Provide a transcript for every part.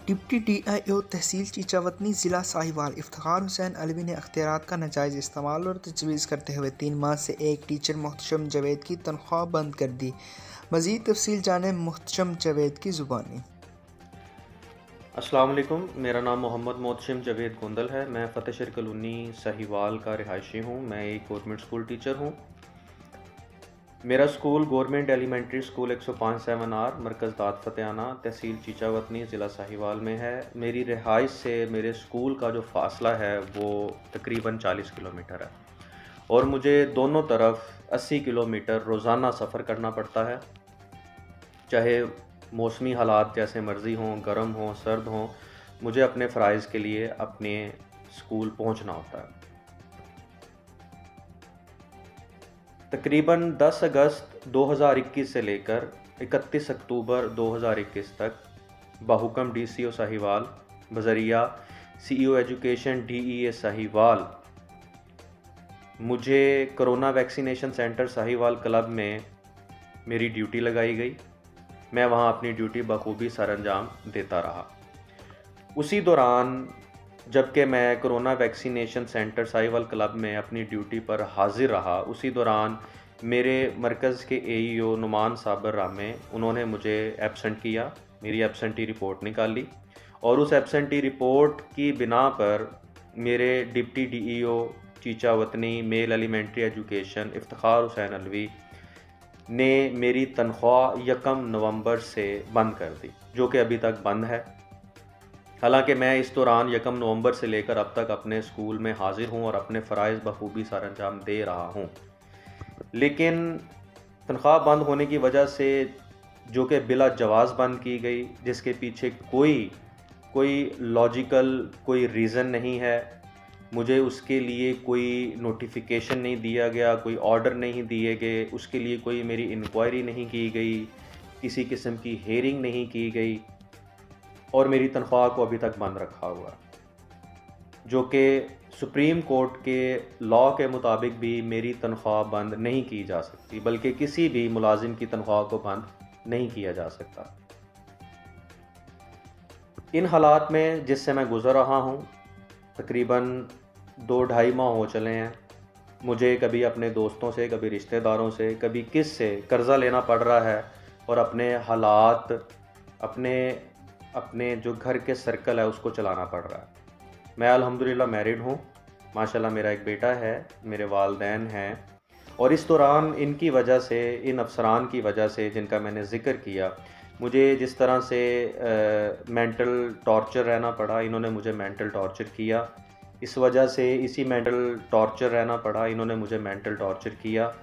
Deputy DIO तहसील चीचावतनी ज़िला साहिवाल इफ्तिखार हुसैन अलवी ने अख्तियारात का नाजायज़ इस्तेमाल और तजवीज़ करते हुए 3 माह से एक टीचर मोहतशम जावेद की तनख्वाह बंद कर दी। मज़ीद तफसील जाने मोहतशम जावेद की ज़ुबानी। अस्सलाम वालेकुम, मेरा नाम मोहम्मद मोहतशम जावेद गोंदल है। मैं फ़तेहशहर कॉलोनी साहिवाल का रिहायशी हूँ। मैं एक गवर्नमेंट स्कूल टीचर हूँ। मेरा school government elementary school 105-7R मरकज़ दाद फ़तेहाना तहसील चीचावतनी ज़िला साहिवाल में है। मेरी रिहाइश से मेरे स्कूल का जो फ़ासला है वो तकरीबन 40 किलोमीटर है और मुझे दोनों तरफ 80 किलोमीटर रोज़ाना सफ़र करना पड़ता है। चाहे मौसमी हालात जैसे मर्ज़ी हों, गर्म हों, सर्द हों, मुझे अपने फ़राइज़ के लिए अपने स्कूल पहुंचना होता है। तकरीबन 10 अगस्त 2021 से लेकर 31 अक्टूबर 2021 तक बाहुकम DCO साहिवाल बज़रिया CEO एजुकेशन DEA साहिवाल मुझे corona vaccination centre Sahiwal club में मेरी ड्यूटी लगाई गई। मैं वहां अपनी ड्यूटी बखूबी सरअंजाम देता रहा। उसी दौरान जबकि मैं corona vaccination centre Sahiwal club में अपनी ड्यूटी पर हाजिर रहा, उसी दौरान मेरे मरकज़ के AEO नुमान साबर रामे उन्होंने मुझे एब्सेंट किया, मेरी एब्सेंटी रिपोर्ट निकाली और उस एब्सेंटी रिपोर्ट की बिना पर मेरे deputy DEO Chichawatni male elementary education Iftikhar Hussain Alvi ने मेरी तनख्वाह 1 नवंबर से बंद कर दी, जो कि अभी तक बंद है। हालांकि मैं इस दौरान 1 नवंबर से लेकर अब तक अपने स्कूल में हाजिर हूं और अपने फ़राइज़ बखूबी सरअंजाम दे रहा हूं, लेकिन तनख्वाह बंद होने की वजह से जो कि बिला जवाज़ बंद की गई, जिसके पीछे कोई लॉजिकल कोई रीज़न नहीं है, मुझे उसके लिए कोई नोटिफिकेशन नहीं दिया गया, कोई ऑर्डर नहीं दिए गए, उसके लिए कोई मेरी इंक्वायरी नहीं की गई, किसी किस्म की हेयरिंग नहीं की गई और मेरी तनख्वाह को अभी तक बंद रखा हुआ, जो कि सुप्रीम कोर्ट के लॉ के मुताबिक भी मेरी तनख्वाह बंद नहीं की जा सकती, बल्कि किसी भी मुलाजिम की तनख्वाह को बंद नहीं किया जा सकता। इन हालात में जिससे मैं गुज़र रहा हूँ, तकरीबन 2-2.5 माह हो चले हैं, मुझे कभी अपने दोस्तों से, कभी रिश्तेदारों से, कभी किस से कर्ज़ा लेना पड़ रहा है और अपने हालात, अपने जो घर के सर्कल है उसको चलाना पड़ रहा है। मैं अल्हम्दुलिल्लाह मैरिड हूँ, माशाल्लाह मेरा एक बेटा है, मेरे वालिदैन हैं और इस दौरान इनकी वजह से, इन अफसरान की वजह से जिनका मैंने ज़िक्र किया, मुझे जिस तरह से मेंटल टॉर्चर रहना पड़ा, इन्होंने मुझे मेंटल टॉर्चर किया। इस वजह से इसी मेंटल टॉर्चर रहना पड़ा, इन्होंने मुझे मेंटल टॉर्चर किया।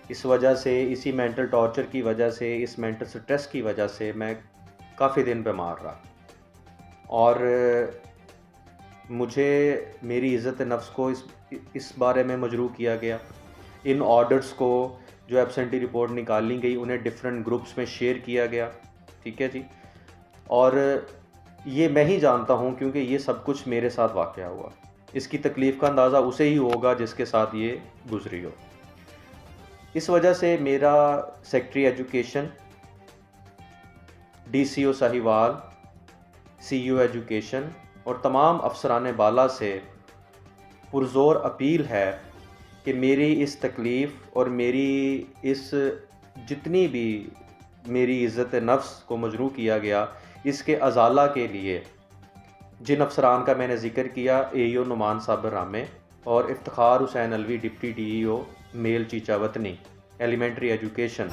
इस वजह से, इसी मेंटल टॉर्चर की वजह से, इस मेंटल स्ट्रेस की वजह से मैं काफ़ी दिन बीमार रहा और मुझे मेरी इज़्ज़त नफ्स को इस बारे में मजरूह किया गया। इन ऑर्डर्स को जो एब्सेंटी रिपोर्ट निकाली गई उन्हें डिफरेंट ग्रुप्स में शेयर किया गया, ठीक है जी, और ये मैं ही जानता हूँ क्योंकि ये सब कुछ मेरे साथ वाक़या हुआ। इसकी तकलीफ़ का अंदाज़ा उसे ही होगा जिसके साथ ये गुजरी हो। इस वजह से मेरा secretary education, DCO Sahiwal, CEO education और तमाम अफसरान बाला से पुरज़ोर अपील है कि मेरी इस तकलीफ़ और मेरी इस जितनी भी मेरी इज़्ज़त नफ्स को मजरूह किया गया, इसके अज़ाला के लिए जिन अफसरान का मैंने ज़िक्र किया, AEO नुमान साबर रामे और Iftikhar Hussain Alvi deputy DEO male Chichawatni elementary education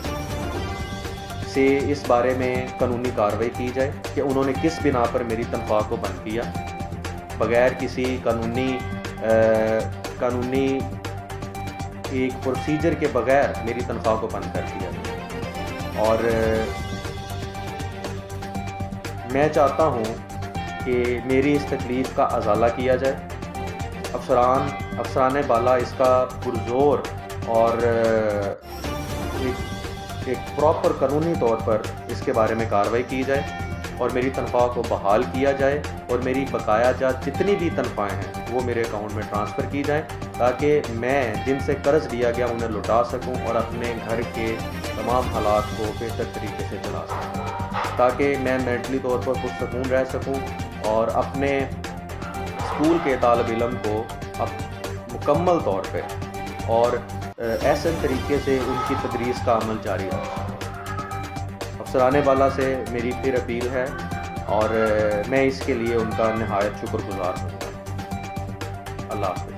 से इस बारे में कानूनी कार्रवाई की जाए कि उन्होंने किस बिना पर मेरी तनख्वाह को बंद किया, बग़ैर किसी कानूनी एक प्रोसीजर के बग़ैर मेरी तनख्वाह को बंद कर दिया। और मैं चाहता हूँ कि मेरी इस तकलीफ़ का अज़ाला किया जाए, अफसरान बाला इसका पुरज़ोर और एक प्रॉपर कानूनी तौर पर इसके बारे में कार्रवाई की जाए और मेरी तनख्वाह को बहाल किया जाए और मेरी बकाया जात जितनी भी तनख्वाहें हैं वो मेरे अकाउंट में ट्रांसफ़र की जाएं, ताकि मैं जिनसे कर्ज़ लिया गया उन्हें लौटा सकूं और अपने घर के तमाम हालात को बेहतर तरीके से चला सकूं। ताकि मैं मेंटली तौर पर पुरसकून रह सकूं और अपने स्कूल के तालब इल्म को अब मुकम्मल तौर पे और ऐसे तरीके से उनकी तदरीस का अमल जारी रहा। अफसरान बाला से मेरी फिर अपील है और मैं इसके लिए उनका नहायत शुक्रगुजार हूँ। अल्लाह हाफ़िज़।